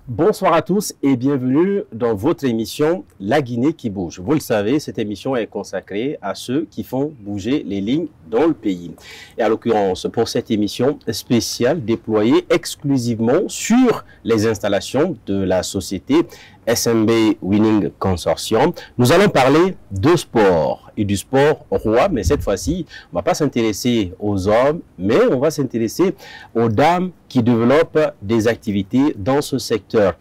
Bonsoir à tous et bienvenue dans votre émission La Guinée qui bouge. Vous le savez, cette émission est consacrée à ceux qui font bouger les lignes dans le pays. Et à l'occurrence, pour cette émission spéciale déployée exclusivement sur les installations de la société SMB Winning Consortium, nous allons parler de sport et du sport roi, mais cette fois-ci, on ne va pas s'intéresser aux hommes, mais on va s'intéresser aux dames qui développent des activités dans ce secteur.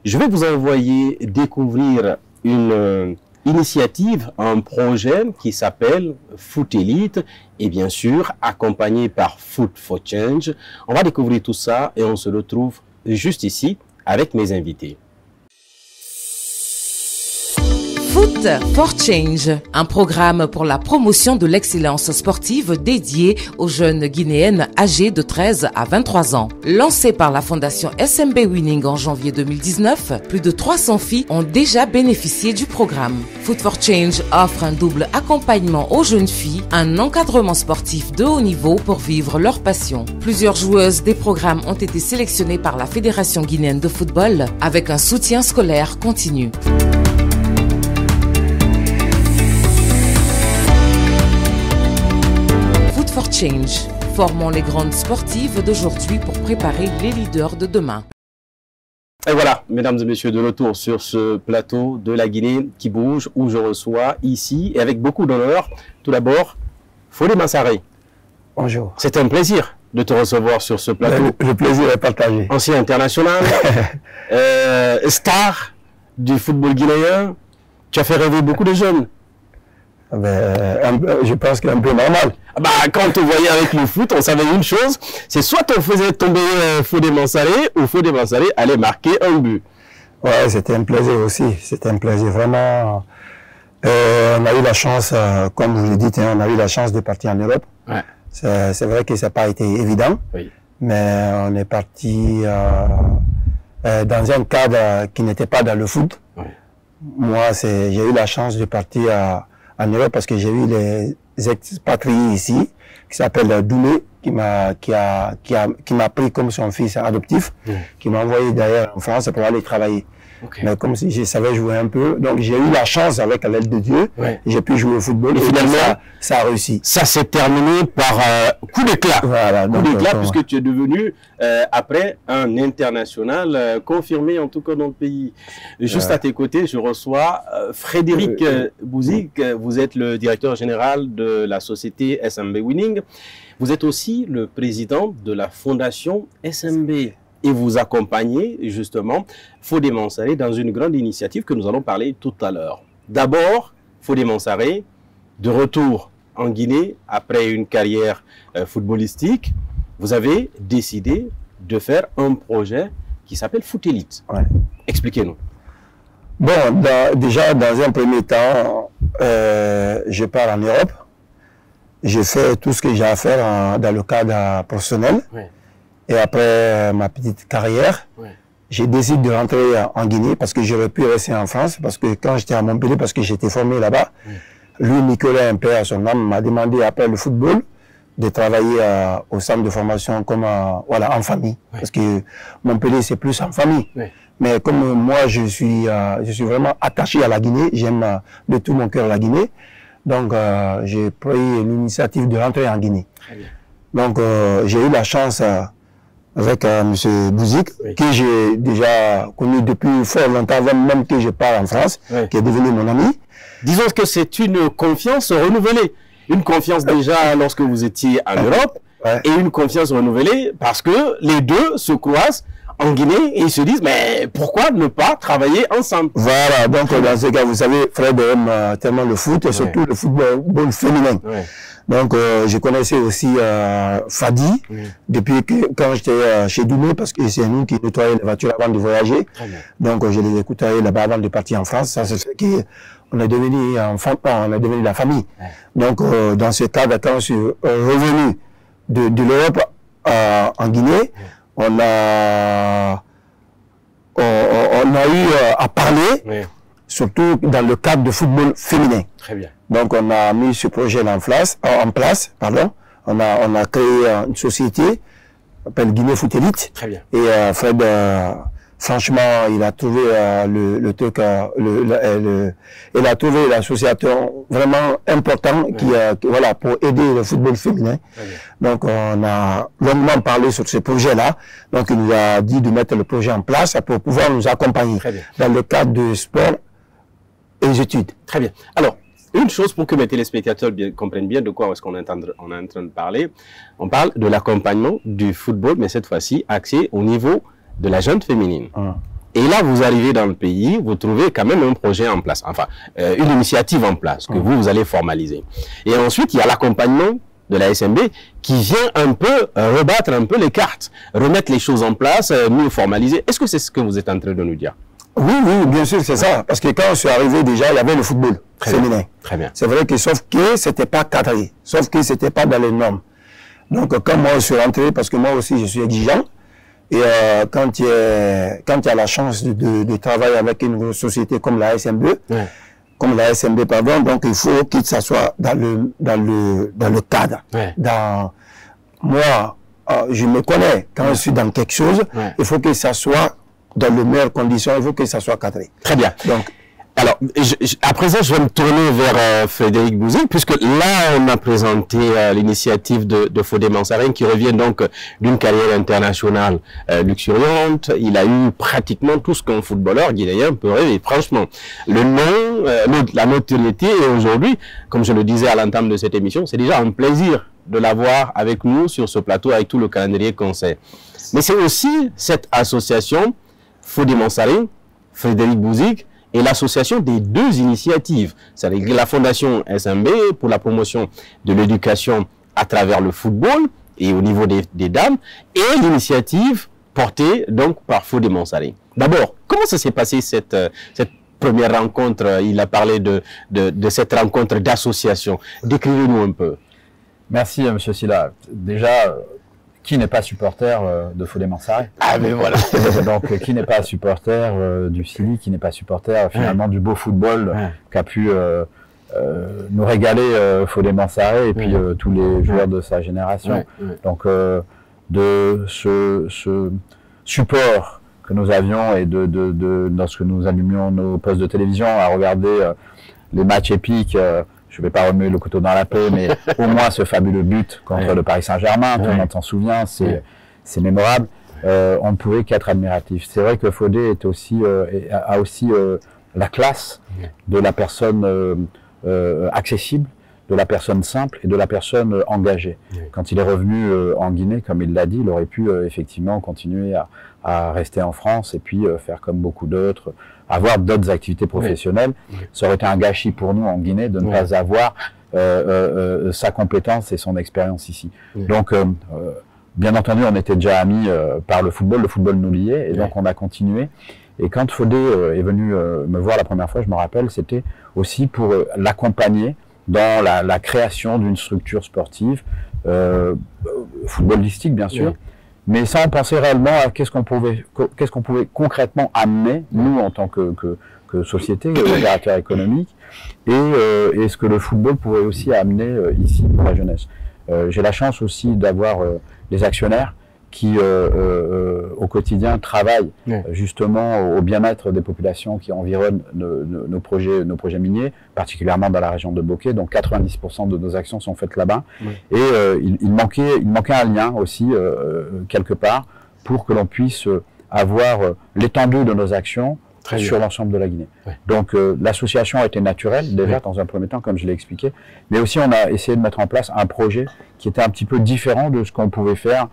Je vais vous envoyer découvrir une initiative, un projet qui s'appelle Foot Elite et bien sûr accompagné par Foot for Change. On va découvrir tout ça et on se retrouve juste ici avec mes invités. Foot for Change, un programme pour la promotion de l'excellence sportive dédié aux jeunes guinéennes âgées de 13 à 23 ans. Lancé par la fondation SMB Winning en janvier 2019, plus de 300 filles ont déjà bénéficié du programme. Foot for Change offre un double accompagnement aux jeunes filles, un encadrement sportif de haut niveau pour vivre leur passion. Plusieurs joueuses des programmes ont été sélectionnées par la Fédération guinéenne de football avec un soutien scolaire continu. For Change. Formons les grandes sportives d'aujourd'hui pour préparer les leaders de demain. Et voilà, mesdames et messieurs, de retour sur ce plateau de la Guinée qui bouge, où je reçois ici, et avec beaucoup d'honneur, tout d'abord, Fodé Massaré. Bonjour. C'est un plaisir de te recevoir sur ce plateau. Le plaisir est partagé. Ancien international, star du football guinéen, tu as fait rêver beaucoup de jeunes. Je pense qu'un peu normal. Bah, quand on te voyait avec le foot, on savait une chose, c'est soit on faisait tomber Fodé Massaré ou Fodé Massaré allait marquer un but. Ouais, c'était un plaisir aussi. C'était un plaisir vraiment. On a eu la chance, comme vous le dites, on a eu la chance de partir en Europe. Ouais. C'est vrai que ça n'a pas été évident, oui. Mais on est parti dans un cadre qui n'était pas dans le foot. Ouais. Moi, j'ai eu la chance de partir en Europe parce que j'ai eu les expatriés ici, qui s'appelle Doulé, qui m'a pris comme son fils adoptif, qui m'a envoyé d'ailleurs en France pour aller travailler. Okay. Mais comme si je savais jouer un peu, donc j'ai eu la chance avec l'aide de Dieu, j'ai pu jouer au football et finalement ça a réussi. Ça s'est terminé par coup d'éclat. Voilà, coup d'éclat puisque tu es devenu après un international confirmé en tout cas dans le pays. Juste à tes côtés, je reçois Frédéric Bouzik, vous êtes le directeur général de la société SMB Winning. Vous êtes aussi le président de la fondation SMB. Et vous accompagnez justement Fodé Massaré dans une grande initiative que nous allons parler tout à l'heure. D'abord, Fodé Massaré, de retour en Guinée après une carrière footballistique, vous avez décidé de faire un projet qui s'appelle Foot Elite. Ouais. Expliquez-nous. Bon, déjà dans un premier temps, je pars en Europe. J'ai fait tout ce que j'ai à faire dans le cadre professionnel. Ouais. Et après ma petite carrière, j'ai décidé de rentrer en Guinée parce que j'aurais pu rester en France. Parce que quand j'étais à Montpellier, parce que j'étais formé là-bas, lui, Nicolas, un père à son âme, m'a demandé après le football de travailler au centre de formation comme voilà, en famille. Parce que Montpellier, c'est plus en famille. Mais comme moi, je suis vraiment attaché à la Guinée, j'aime de tout mon cœur la Guinée. Donc, j'ai pris l'initiative de rentrer en Guinée. Donc, j'ai eu la chance avec M. Bouzik, que j'ai déjà connu depuis fort longtemps, avant même que je parte en France, qui est devenu mon ami. Disons que c'est une confiance renouvelée. Une confiance déjà lorsque vous étiez en Europe, et une confiance renouvelée parce que les deux se croisent en Guinée et ils se disent, mais pourquoi ne pas travailler ensemble? Voilà, donc dans ce cas, vous savez, Fred aime tellement le foot, et surtout le football féminin. Donc, je connaissais aussi Fadi, depuis que, quand j'étais chez Doumé, parce que c'est nous qui nettoyons les voitures avant de voyager. Donc, je les écoutais là-bas avant de partir en France. Ça se fait qu'on est devenu on est devenu la famille. Donc, dans ce cadre, quand je suis revenu de l'Europe en Guinée, on a eu à parler, surtout dans le cadre de football féminin. Très bien. Donc, on a mis ce projet en place, on a créé une société, appelle Guinée Foot Elite. Très bien. Et Fred Franchement, il a trouvé le truc, il a trouvé l'association vraiment importante voilà, pour aider le football féminin. Donc, on a longuement parlé sur ce projet-là. Donc, il nous a dit de mettre le projet en place pour pouvoir nous accompagner dans le cadre du sport et des études. Très bien. Alors, une chose pour que mes téléspectateurs comprennent bien de quoi est-ce qu'on est en train de parler. On parle de l'accompagnement du football, mais cette fois-ci axé au niveau de la jeune féminine. Et là, vous arrivez dans le pays, vous trouvez quand même un projet en place, enfin, une initiative en place que vous allez formaliser. Et ensuite, il y a l'accompagnement de la SMB qui vient un peu rebattre un peu les cartes, remettre les choses en place, mieux formaliser. Est-ce que c'est ce que vous êtes en train de nous dire? Oui, oui, bien sûr, c'est ça. Parce que quand je suis arrivé, déjà, il y avait le football féminin. Très bien. C'est vrai que, sauf que c'était pas cadré, sauf que c'était pas dans les normes. Donc, quand moi, je suis rentré, parce que moi aussi, je suis exigeant, et quand il y a la chance de travailler avec une société comme la SMB, donc il faut que ça soit dans le cadre. Moi, je me connais, quand je suis dans quelque chose, il faut que ça soit dans les meilleures conditions, il faut que ça soit cadré. Très bien. Donc, alors, à présent, je vais me tourner vers Frédéric Bouzik, puisque là, on a présenté l'initiative de Fodé Mansarin, qui revient donc d'une carrière internationale luxuriante. Il a eu pratiquement tout ce qu'un footballeur guinéen peut rêver. Franchement, le nom, la notoriété, et aujourd'hui, comme je le disais à l'entame de cette émission, c'est déjà un plaisir de l'avoir avec nous sur ce plateau, avec tout le calendrier qu'on sait. Mais c'est aussi cette association, Fodé Mansarin, Frédéric Bouzik, et l'association des deux initiatives, c'est-à-dire la fondation SMB pour la promotion de l'éducation à travers le football et au niveau des dames, et l'initiative portée donc par Fodé Mansarin. D'abord, comment ça s'est passé cette première rencontre? Il a parlé de cette rencontre d'association. Décrivez-nous un peu. Merci, Monsieur Sylla. Déjà, qui n'est pas supporter de Fodé Mansarin? Ah, mais voilà. Donc, qui n'est pas supporter du Sili, qui n'est pas supporter finalement du beau football qu'a pu nous régaler Fodé Mansarin et puis tous les joueurs de sa génération. Donc, de ce support que nous avions et lorsque nous allumions nos postes de télévision à regarder les matchs épiques, je ne vais pas remuer le couteau dans la plaie, mais au moins ce fabuleux but contre le Paris Saint-Germain, tout le monde s'en souvient, c'est mémorable. On ne pouvait qu'être admiratif. C'est vrai que Fodé est aussi, a aussi la classe de la personne accessible, de la personne simple et de la personne engagée. Quand il est revenu en Guinée, comme il l'a dit, il aurait pu effectivement continuer à rester en France et puis faire comme beaucoup d'autres, avoir d'autres activités professionnelles. Ça aurait été un gâchis pour nous en Guinée de ne pas avoir sa compétence et son expérience ici. Donc, bien entendu, on était déjà amis par le football nous liait, et donc on a continué. Et quand Fodé est venu me voir la première fois, je me rappelle, c'était aussi pour l'accompagner dans la création d'une structure sportive, footballistique bien sûr, mais sans penser réellement à qu'est-ce qu'on pouvait concrètement amener, nous en tant que société, opérateur économique, et ce que le football pourrait aussi amener ici pour la jeunesse. J'ai la chance aussi d'avoir des actionnaires qui au quotidien travaillent justement au bien-être des populations qui environnent nos projets miniers, particulièrement dans la région de Bokeh. Donc 90% de nos actions sont faites là-bas. Et il manquait un lien aussi quelque part pour que l'on puisse avoir l'étendue de nos actions sur l'ensemble de la Guinée. Donc l'association a été naturelle déjà dans un premier temps, comme je l'ai expliqué, mais aussi on a essayé de mettre en place un projet qui était un petit peu différent de ce qu'on pouvait faire,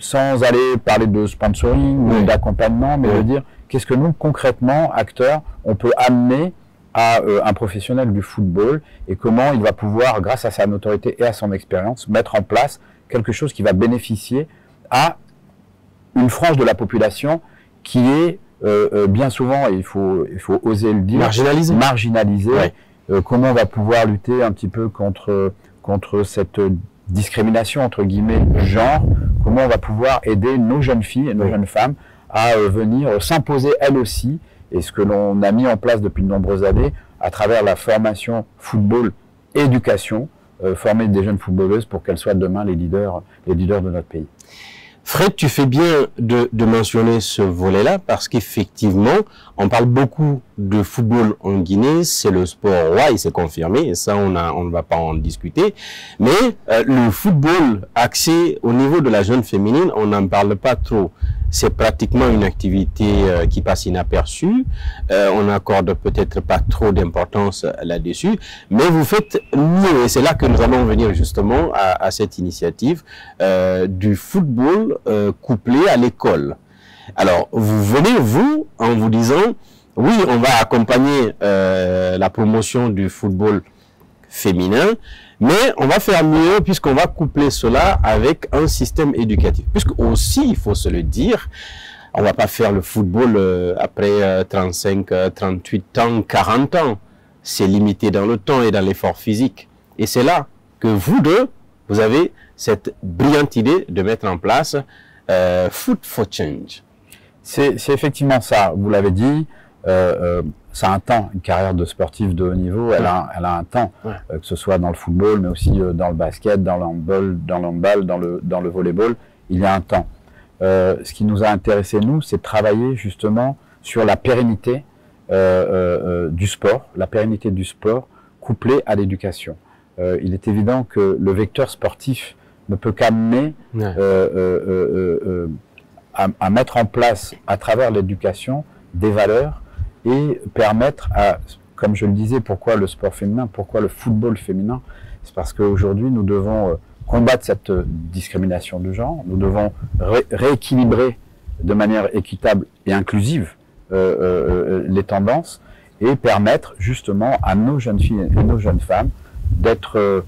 sans aller parler de sponsoring ou d'accompagnement, mais de dire qu'est-ce que nous, concrètement, acteurs, on peut amener à un professionnel du football et comment il va pouvoir, grâce à sa notoriété et à son expérience, mettre en place quelque chose qui va bénéficier à une frange de la population qui est bien souvent, et il faut oser le dire, marginalisée. Comment on va pouvoir lutter un petit peu contre cette discrimination entre guillemets genre, comment on va pouvoir aider nos jeunes filles et nos jeunes femmes à venir s'imposer elles aussi, et ce que l'on a mis en place depuis de nombreuses années à travers la formation football éducation, former des jeunes footballeuses pour qu'elles soient demain les leaders de notre pays. Fred, tu fais bien de mentionner ce volet-là parce qu'effectivement, on parle beaucoup de football en Guinée, c'est le sport roi, il s'est confirmé, et ça on ne va pas en discuter. Mais le football axé au niveau de la jeune féminine, on n'en parle pas trop. C'est pratiquement une activité qui passe inaperçue. On n'accorde peut-être pas trop d'importance là-dessus, mais vous faites mieux. Et c'est là que nous allons venir justement à cette initiative du football couplé à l'école. Alors, vous venez, vous, en vous disant, oui, on va accompagner la promotion du football féminin, mais on va faire mieux puisqu'on va coupler cela avec un système éducatif. Puisque aussi, il faut se le dire, on va pas faire le football après 35, 38 ans, 40 ans. C'est limité dans le temps et dans l'effort physique. Et c'est là que vous deux, vous avez cette brillante idée de mettre en place Foot for Change. C'est effectivement ça, vous l'avez dit, ça a un temps, une carrière de sportif de haut niveau, elle a un temps, que ce soit dans le football, mais aussi dans le basket, dans le handball, dans le volleyball, il y a un temps. Ce qui nous a intéressé, nous, c'est de travailler justement sur la pérennité du sport, couplée à l'éducation. Il est évident que le vecteur sportif ne peut qu'amener à mettre en place, à travers l'éducation, des valeurs et permettre à, comme je le disais, pourquoi le sport féminin, pourquoi le football féminin, c'est parce qu'aujourd'hui nous devons combattre cette discrimination de genre, nous devons rééquilibrer de manière équitable et inclusive les tendances et permettre justement à nos jeunes filles et nos jeunes femmes d'être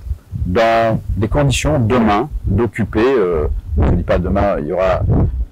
dans des conditions demain d'occuper, je ne dis pas demain il y aura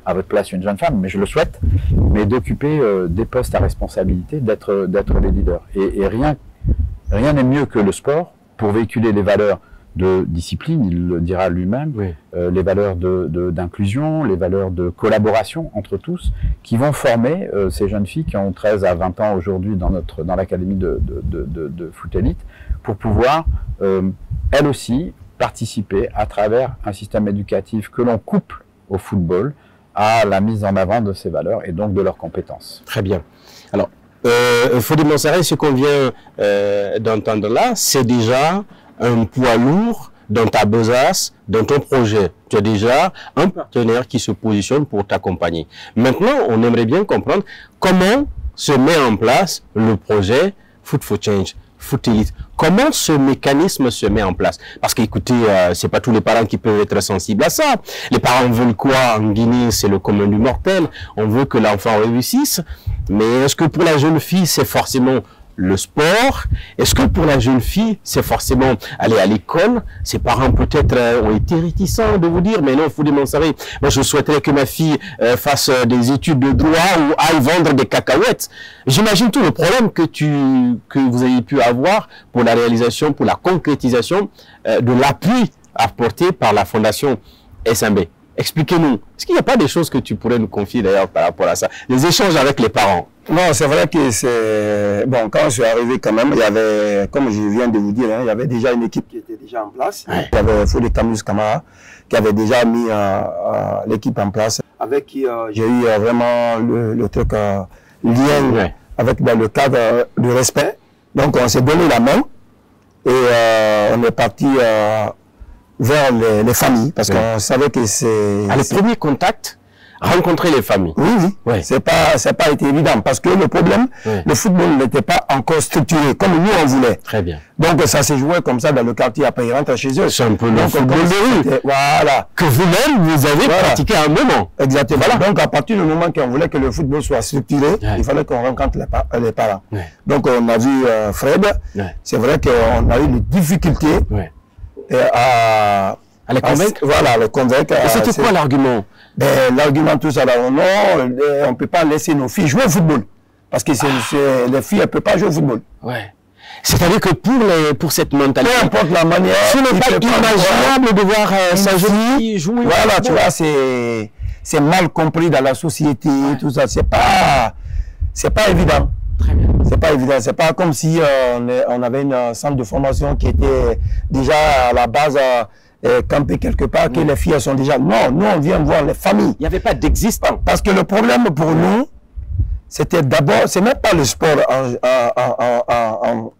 à votre place une jeune femme, mais je le souhaite, mais d'occuper des postes à responsabilité, d'être les leaders. Et rien n'est mieux que le sport pour véhiculer les valeurs de discipline, il le dira lui-même, les valeurs d'inclusion, les valeurs de collaboration entre tous, qui vont former ces jeunes filles qui ont 13 à 20 ans aujourd'hui dans l'académie de foot élite, pour pouvoir elles aussi participer à travers un système éducatif que l'on couple au football à la mise en avant de ces valeurs et donc de leurs compétences. Très bien. Alors, Fodé Mansaré, ce qu'on vient d'entendre là, c'est déjà un poids lourd dans ta besace, dans ton projet. Tu as déjà un partenaire qui se positionne pour t'accompagner. Maintenant, on aimerait bien comprendre comment se met en place le projet Foot for Change, Foot Elite. Comment ce mécanisme se met en place? Parce qu'écoutez, c'est pas tous les parents qui peuvent être sensibles à ça. Les parents veulent quoi en Guinée? C'est le commun du mortel. On veut que l'enfant réussisse. Mais est-ce que pour la jeune fille, c'est forcément le sport? Est-ce que pour la jeune fille, c'est forcément aller à l'école? Ses parents peut-être ont été réticents de vous dire, mais non, Fodé Mansaré, moi je souhaiterais que ma fille fasse des études de droit ou aille vendre des cacahuètes. J'imagine tout le problème que vous avez pu avoir pour la réalisation, pour la concrétisation de l'appui apporté par la Fondation SMB. Expliquez-nous, est-ce qu'il n'y a pas des choses que tu pourrais nous confier d'ailleurs par rapport à ça? Les échanges avec les parents. Non, c'est vrai que c'est... Bon, quand je suis arrivé quand même, il y avait, comme je viens de vous dire, il y avait déjà une équipe qui était déjà en place. Il y avait Fodé Camus Camara qui avait déjà mis l'équipe en place, avec qui j'ai eu vraiment le truc lien avec dans le cadre du respect. Donc on s'est donné la main et on est parti vers les familles, parce qu'on savait que c'est... Le premier contact, rencontrer les familles. Oui. C'est pas été évident, parce que le problème, le football n'était pas encore structuré, comme nous on voulait. Très bien. Donc ça s'est joué comme ça dans le quartier, après ils rentrent chez eux. C'est un peu le football de rue. Voilà. Que vous-même, vous avez pratiqué à un moment. Exactement. Voilà. Donc à partir du moment qu'on voulait que le football soit structuré, il fallait qu'on rencontre les parents. Donc on a vu Fred. C'est vrai qu'on a eu des difficultés. À les convaincre. Voilà, les convaincre. Et c'était quoi l'argument? L'argument tout ça, non, on ne peut pas laisser nos filles jouer au football. Parce que les filles, elles ne peuvent pas jouer au football. C'est-à-dire que pour cette mentalité, peu importe la manière, ce n'est pas imaginable de voir sa jeune fille jouer. Voilà, tu vois, c'est mal compris dans la société, tout ça. C'est pas évident. Très bien. C'est pas évident. C'est pas comme si on avait une centre de formation qui était déjà à la base camper quelque part, que les filles sont déjà... Non, nous, on vient voir les familles. Il n'y avait pas d'existant. Parce que le problème pour nous, c'était d'abord... C'est même pas le sport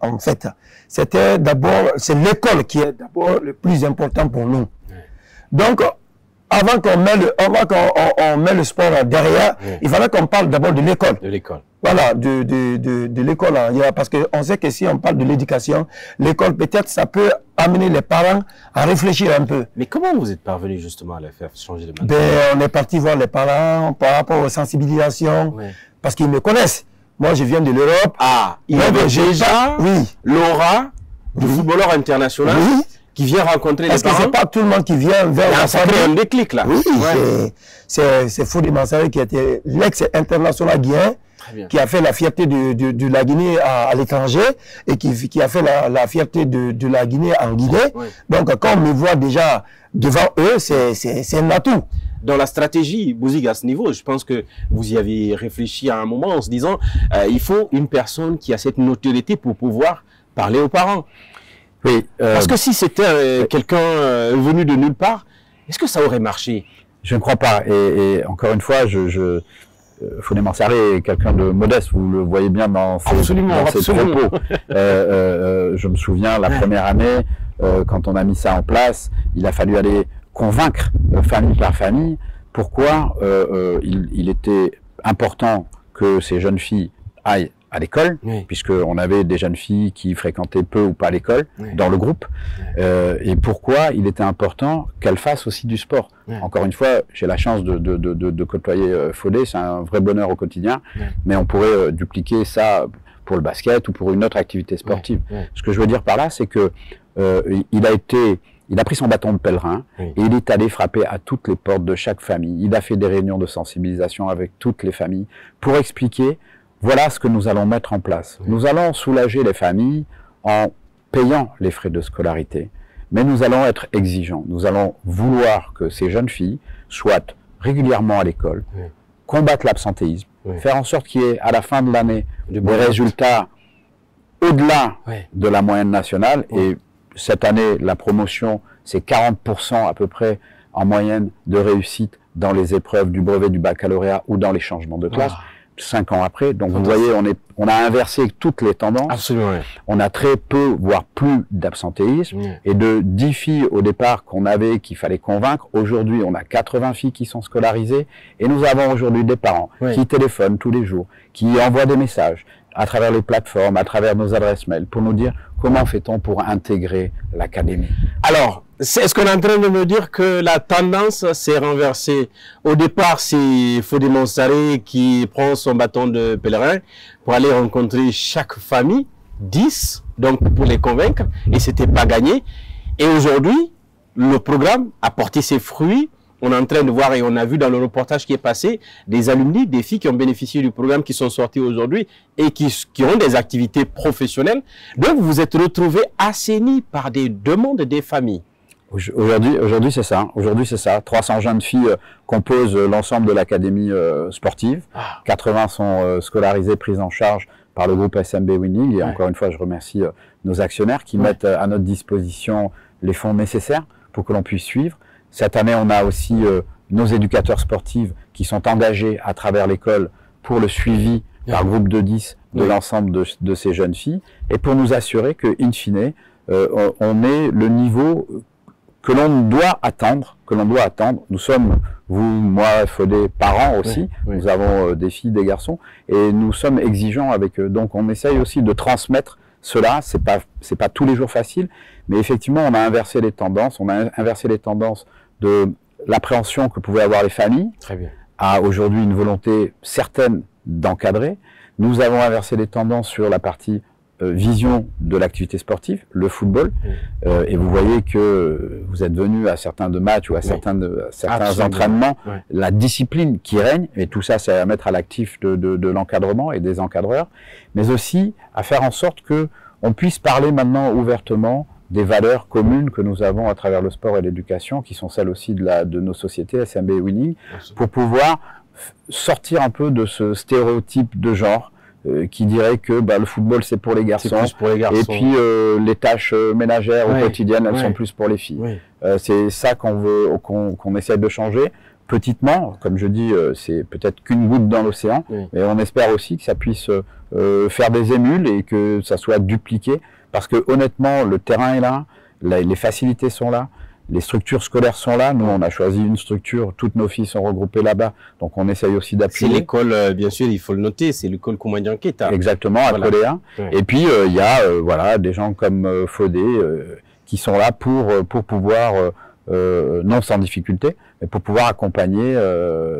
en fait. C'était d'abord... C'est l'école qui est d'abord le plus important pour nous. Donc, avant qu'on met le sport derrière, il fallait qu'on parle d'abord de l'école. De l'école. Voilà, de l'école. Parce qu'on sait que si on parle de l'éducation, l'école, peut-être, ça peut amener les parents à réfléchir un peu. Mais comment vous êtes parvenu justement à les faire changer de manière? Ben, on est parti voir les parents par rapport aux sensibilisations, parce qu'ils me connaissent. Moi, je viens de l'Europe. Ah, il y avait déjà l'aura du footballeur international. Oui. Qui vient rencontrer les parents. Parce que c'est pas tout le monde qui vient vers la famille. Il y a un déclic là. Oui, c'est Fodé Mansaré qui était l'ex-international guinéen, qui a fait la fierté de la Guinée à l'étranger et qui a fait la fierté de la Guinée en Guinée. Donc quand on me voit déjà devant eux, c'est un atout. Dans la stratégie Bouzig à ce niveau, je pense que vous y avez réfléchi à un moment en se disant il faut une personne qui a cette notoriété pour pouvoir parler aux parents. Oui, parce que si c'était quelqu'un venu de nulle part, est-ce que ça aurait marché? Je ne crois pas. Et encore une fois, Fodé Mansaré est quelqu'un de modeste. Vous le voyez bien dans ses propos. Je me souviens, la première année, quand on a mis ça en place, il a fallu aller convaincre famille par famille pourquoi il était important que ces jeunes filles aillent à l'école, puisqu'on avait des jeunes filles qui fréquentaient peu ou pas l'école dans le groupe, et pourquoi il était important qu'elles fassent aussi du sport. Encore une fois, j'ai la chance de côtoyer Fodé, c'est un vrai bonheur au quotidien, mais on pourrait dupliquer ça pour le basket ou pour une autre activité sportive. Ce que je veux dire par là, c'est que il a pris son bâton de pèlerin et il est allé frapper à toutes les portes de chaque famille. Il a fait des réunions de sensibilisation avec toutes les familles pour expliquer voilà ce que nous allons mettre en place. Nous allons soulager les familles en payant les frais de scolarité. Mais nous allons être exigeants. Nous allons vouloir que ces jeunes filles soient régulièrement à l'école, combattent l'absentéisme, faire en sorte qu'il y ait à la fin de l'année des résultats au-delà de la moyenne nationale. Et cette année, la promotion, c'est 40% à peu près en moyenne de réussite dans les épreuves du brevet du baccalauréat ou dans les changements de classe. 5 ans après, donc vous voyez, on a inversé toutes les tendances. Absolument. On a très peu, voire plus d'absentéisme. Et de 10 filles au départ qu'on avait, qu'il fallait convaincre, aujourd'hui on a 80 filles qui sont scolarisées. Et nous avons aujourd'hui des parents qui téléphonent tous les jours, qui envoient des messages à travers les plateformes, à travers nos adresses mail, pour nous dire comment fait-on pour intégrer l'académie. Alors, est-ce qu'on est en train de me dire que la tendance s'est renversée? Au départ, c'est Fodé Mansaré qui prend son bâton de pèlerin pour aller rencontrer chaque famille, 10, donc pour les convaincre, et c'était pas gagné. Et aujourd'hui, le programme a porté ses fruits. On est en train de voir, et on a vu dans le reportage qui est passé, des alumni, des filles qui ont bénéficié du programme, qui sont sortis aujourd'hui et qui ont des activités professionnelles. Donc, vous vous êtes retrouvés assainis par des demandes des familles. Aujourd'hui, c'est ça. Aujourd'hui, c'est ça. 300 jeunes filles composent l'ensemble de l'académie sportive. 80 sont scolarisées, prises en charge par le groupe SMB Winning. Et encore une fois, je remercie nos actionnaires qui mettent à notre disposition les fonds nécessaires pour que l'on puisse suivre. Cette année, on a aussi nos éducateurs sportifs qui sont engagés à travers l'école pour le suivi par groupe de 10 de l'ensemble de ces jeunes filles et pour nous assurer que, in fine, on ait le niveau que l'on doit attendre, Nous sommes, vous, moi, Fodé, parents aussi. Nous avons des filles, des garçons, et nous sommes exigeants avec eux. Donc, on essaye aussi de transmettre cela. C'est pas tous les jours facile, mais effectivement, on a inversé les tendances. On a inversé les tendances de l'appréhension que pouvaient avoir les familles à aujourd'hui une volonté certaine d'encadrer. Nous avons inversé les tendances sur la partie vision de l'activité sportive, le football, et vous voyez que vous êtes venus à certains de matchs ou à certains entraînements, la discipline qui règne, et tout ça c'est à mettre à l'actif de l'encadrement et des encadreurs, mais aussi à faire en sorte que on puisse parler maintenant ouvertement des valeurs communes que nous avons à travers le sport et l'éducation, qui sont celles aussi de nos sociétés SMB Winning, pour pouvoir sortir un peu de ce stéréotype de genre qui diraient que le football c'est pour les garçons. C'est plus pour les garçons. Et puis les tâches ménagères ou quotidiennes, elles sont plus pour les filles. Oui. C'est ça qu'on veut, qu'on essaie de changer. Petitement, comme je dis, c'est peut-être qu'une goutte dans l'océan, mais on espère aussi que ça puisse faire des émules et que ça soit dupliqué, parce que honnêtement, le terrain est là, les facilités sont là, les structures scolaires sont là. Nous, on a choisi une structure, toutes nos filles sont regroupées là-bas, donc on essaye aussi d'appuyer. C'est l'école, bien sûr, il faut le noter, c'est l'école Koumanian Keita. Exactement, à Coléa. Et puis, il y a voilà, des gens comme Fodé qui sont là pour pouvoir, non sans difficulté, mais pour pouvoir accompagner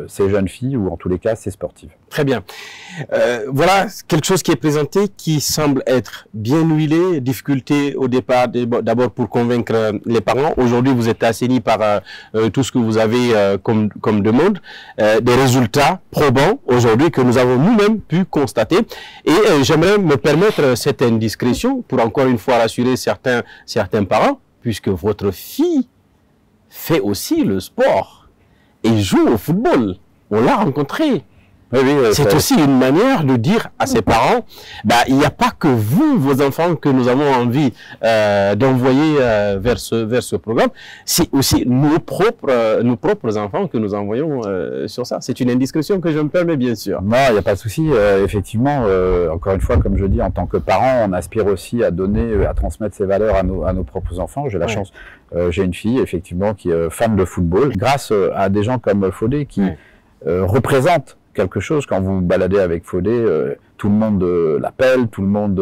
ces jeunes filles, ou en tous les cas, ces sportives. Très bien. Voilà quelque chose qui est présenté, qui semble être bien huilé. Difficulté au départ, d'abord pour convaincre les parents. Aujourd'hui, vous êtes assaini par tout ce que vous avez comme demande. Des résultats probants aujourd'hui que nous avons nous-mêmes pu constater. Et j'aimerais me permettre cette indiscrétion pour encore une fois rassurer certains parents, puisque votre fille fait aussi le sport et joue au football. On l'a rencontré. Oui, c'est aussi une manière de dire à ses parents, il n'y a pas que vous, vos enfants, que nous avons envie d'envoyer vers ce programme. C'est aussi nos propres enfants que nous envoyons sur ça. C'est une indiscrétion que je me permets, bien sûr. Non, il n'y a pas de souci. Effectivement, encore une fois, comme je dis, en tant que parent, on aspire aussi à donner, à transmettre ces valeurs à nos propres enfants. J'ai la chance, j'ai une fille, effectivement, qui est fan de football. Grâce à des gens comme Fodé qui représentent quelque chose. Quand vous vous baladez avec Fodé, tout le monde l'appelle, tout le monde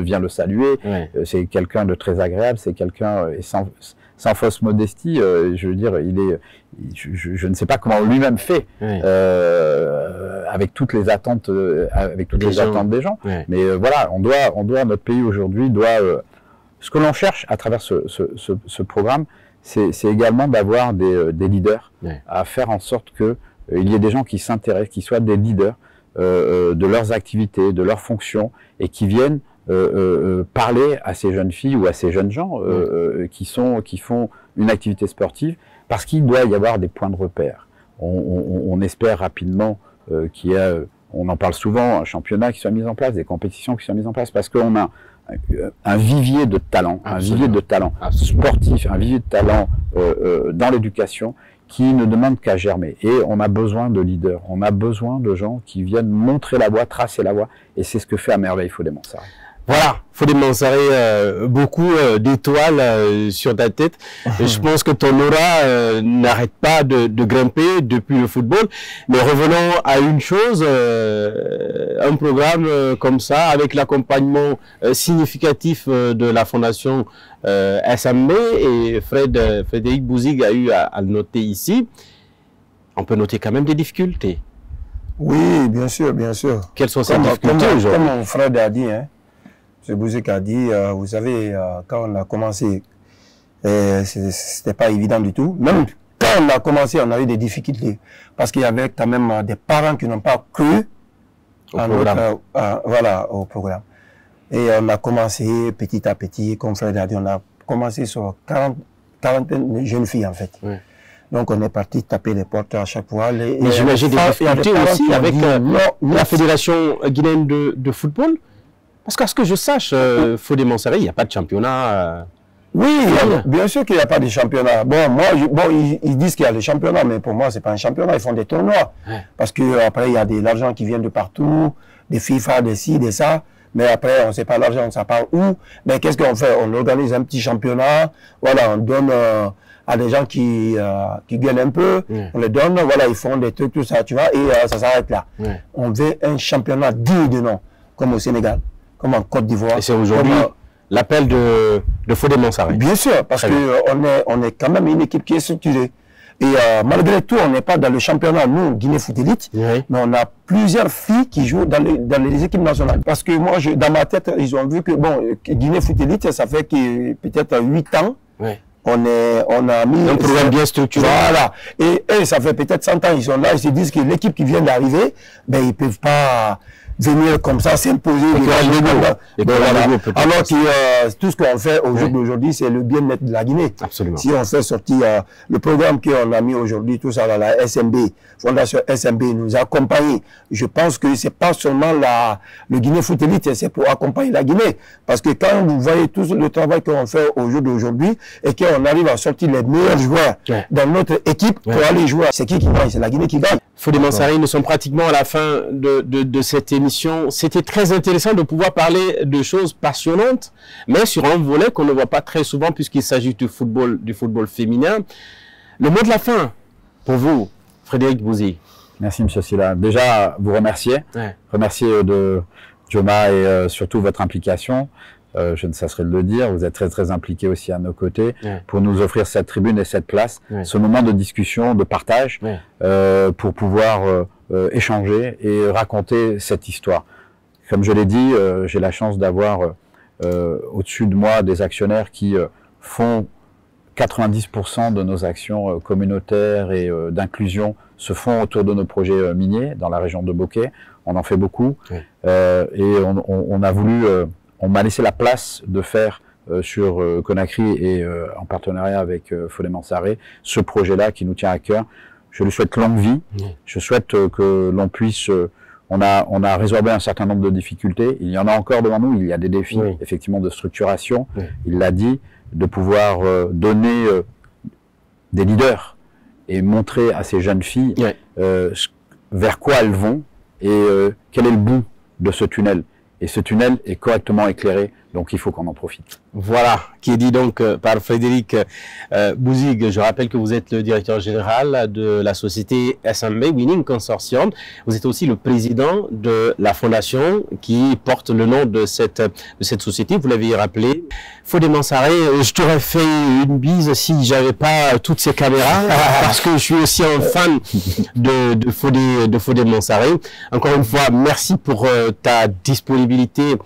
vient le saluer. C'est quelqu'un de très agréable, c'est quelqu'un sans fausse modestie. Je veux dire, je ne sais pas comment lui-même fait avec toutes les attentes, attentes des gens. Mais voilà, on doit notre pays aujourd'hui doit ce que l'on cherche à travers ce programme, c'est également d'avoir des leaders, à faire en sorte que il y ait des gens qui s'intéressent, qui soient des leaders de leurs activités, de leurs fonctions, et qui viennent parler à ces jeunes filles ou à ces jeunes gens qui font une activité sportive, parce qu'il doit y avoir des points de repère. On espère rapidement qu'il y a, on en parle souvent, un championnat qui soit mis en place, des compétitions qui soient mises en place, parce qu'on a un vivier de talent, un vivier de talent sportif, un vivier de talent dans l'éducation, qui ne demande qu'à germer. Et on a besoin de leaders, on a besoin de gens qui viennent montrer la voie, tracer la voie, et c'est ce que fait à merveille Fodé Mansaré. Voilà, Fodé Mansaré, beaucoup d'étoiles sur ta tête. Et je pense que ton aura n'arrête pas de grimper depuis le football. Mais revenons à une chose, un programme comme ça, avec l'accompagnement significatif de la Fondation SMB, et Frédéric Bouzig a eu à le noter ici. On peut noter quand même des difficultés. Oui, bien sûr, bien sûr. Quelles sont ces difficultés aujourd'hui? Comme mon frère a dit, hein, M. Bouzig a dit, vous savez, quand on a commencé, c'était pas évident du tout. Même quand on a commencé, on a eu des difficultés. Parce qu'il y avait quand même des parents qui n'ont pas cru au programme. Et on a commencé petit à petit, comme Fred a dit, on a commencé sur 40 jeunes filles en fait. Oui. Donc on est parti taper les portes à chaque fois. Mais j'imagine des difficultés aussi avec la Fédération guinéenne de football. Parce qu'à ce que je sache, Fodé Mansaré, il n'y a pas de championnat. Oui, bien sûr qu'il n'y a pas de championnat. Bon, ils disent qu'il y a des championnats, mais pour moi, c'est pas un championnat. Ils font des tournois. Parce que après, il y a de l'argent qui vient de partout, des FIFA, des ci, des ça. Mais après, on ne sait pas l'argent, on ne sait pas où. Mais qu'est-ce qu'on fait? On organise un petit championnat. Voilà, on donne à des gens qui gagnent un peu. On les donne, voilà, ils font des trucs, tout ça, tu vois, et ça s'arrête là. On veut un championnat digne de nom, comme au Sénégal, comme en Côte d'Ivoire. Et c'est aujourd'hui l'appel de Fodé Mansaré. Bien sûr, parce qu'on est quand même une équipe qui est structurée. Et malgré tout, on n'est pas dans le championnat, nous, Guinée Foot Elite, mais on a plusieurs filles qui jouent dans les équipes nationales. Parce que moi, dans ma tête, ils ont vu que, bon, Guinée Foot Elite, ça fait peut-être 8 ans, on a mis... Un programme bien structuré. Voilà. Et ça fait peut-être 100 ans, ils sont là, ils se disent que l'équipe qui vient d'arriver, ben, ils peuvent pas venir comme ça s'imposer. Alors que tout ce qu'on fait au jour d'aujourd'hui, c'est le bien-être de la Guinée. Absolument. Si on fait sortir le programme qu'on a mis aujourd'hui, tout ça dans la SMB, Fondation SMB nous accompagne. Je pense que c'est pas seulement le Guinée Foot Elite, c'est pour accompagner la Guinée. Parce que quand vous voyez tout le travail qu'on fait au jour d'aujourd'hui et qu'on arrive à sortir les meilleurs joueurs dans notre équipe pour aller jouer, c'est qui gagne? C'est la Guinée qui gagne. Fodé Mansaré, nous sommes pratiquement à la fin de cette émission. C'était très intéressant de pouvoir parler de choses passionnantes, mais sur un volet qu'on ne voit pas très souvent puisqu'il s'agit du football féminin. Le mot de la fin pour vous, Frédéric Bouzig. Merci, M. Sylla. Déjà, vous remercier. Remercier de Joma et surtout votre implication. Je ne cesserai de le dire, vous êtes très très impliqués aussi à nos côtés pour nous offrir cette tribune et cette place, ce moment de discussion, de partage, pour pouvoir échanger et raconter cette histoire. Comme je l'ai dit, j'ai la chance d'avoir au-dessus de moi des actionnaires qui font 90% de nos actions communautaires et d'inclusion se font autour de nos projets miniers dans la région de Bokeh. On en fait beaucoup et on a voulu... on m'a laissé la place de faire sur Conakry et en partenariat avec Fodé Mansaré ce projet-là qui nous tient à cœur. Je lui souhaite longue vie. Je souhaite que l'on puisse... on a résorbé un certain nombre de difficultés. Il y en a encore devant nous. Il y a des défis effectivement de structuration. Il l'a dit, de pouvoir donner des leaders et montrer à ces jeunes filles vers quoi elles vont et quel est le bout de ce tunnel. Et ce tunnel est correctement éclairé, donc il faut qu'on en profite. Voilà, qui est dit donc par Frédéric Bouzig. Je rappelle que vous êtes le directeur général de la société SMB Winning Consortium. Vous êtes aussi le président de la fondation qui porte le nom de cette société. Vous l'avez rappelé. Fodé Mansaré, je t'aurais fait une bise si j'avais pas toutes ces caméras, parce que je suis aussi un fan de Fodé Mansaré. Encore une fois, merci pour ta disponibilité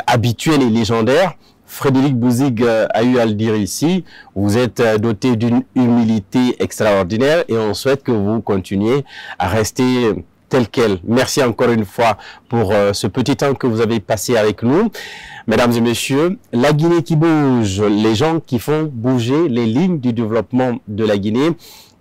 habituelle et légendaire. Frédéric Bouzig a eu à le dire ici, vous êtes doté d'une humilité extraordinaire et on souhaite que vous continuiez à rester tel quel. Merci encore une fois pour ce petit temps que vous avez passé avec nous. Mesdames et messieurs, la Guinée qui bouge, les gens qui font bouger les lignes du développement de la Guinée.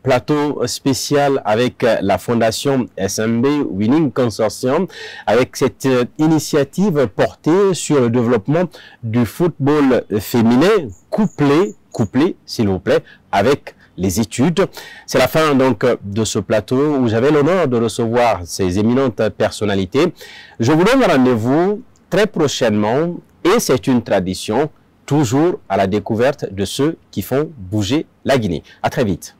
Plateau spécial avec la fondation SMB Winning Consortium, avec cette initiative portée sur le développement du football féminin, couplé s'il vous plaît, avec les études. C'est la fin donc de ce plateau où j'avais l'honneur de recevoir ces éminentes personnalités. Je vous donne rendez-vous très prochainement et c'est une tradition, toujours à la découverte de ceux qui font bouger la Guinée. À très vite.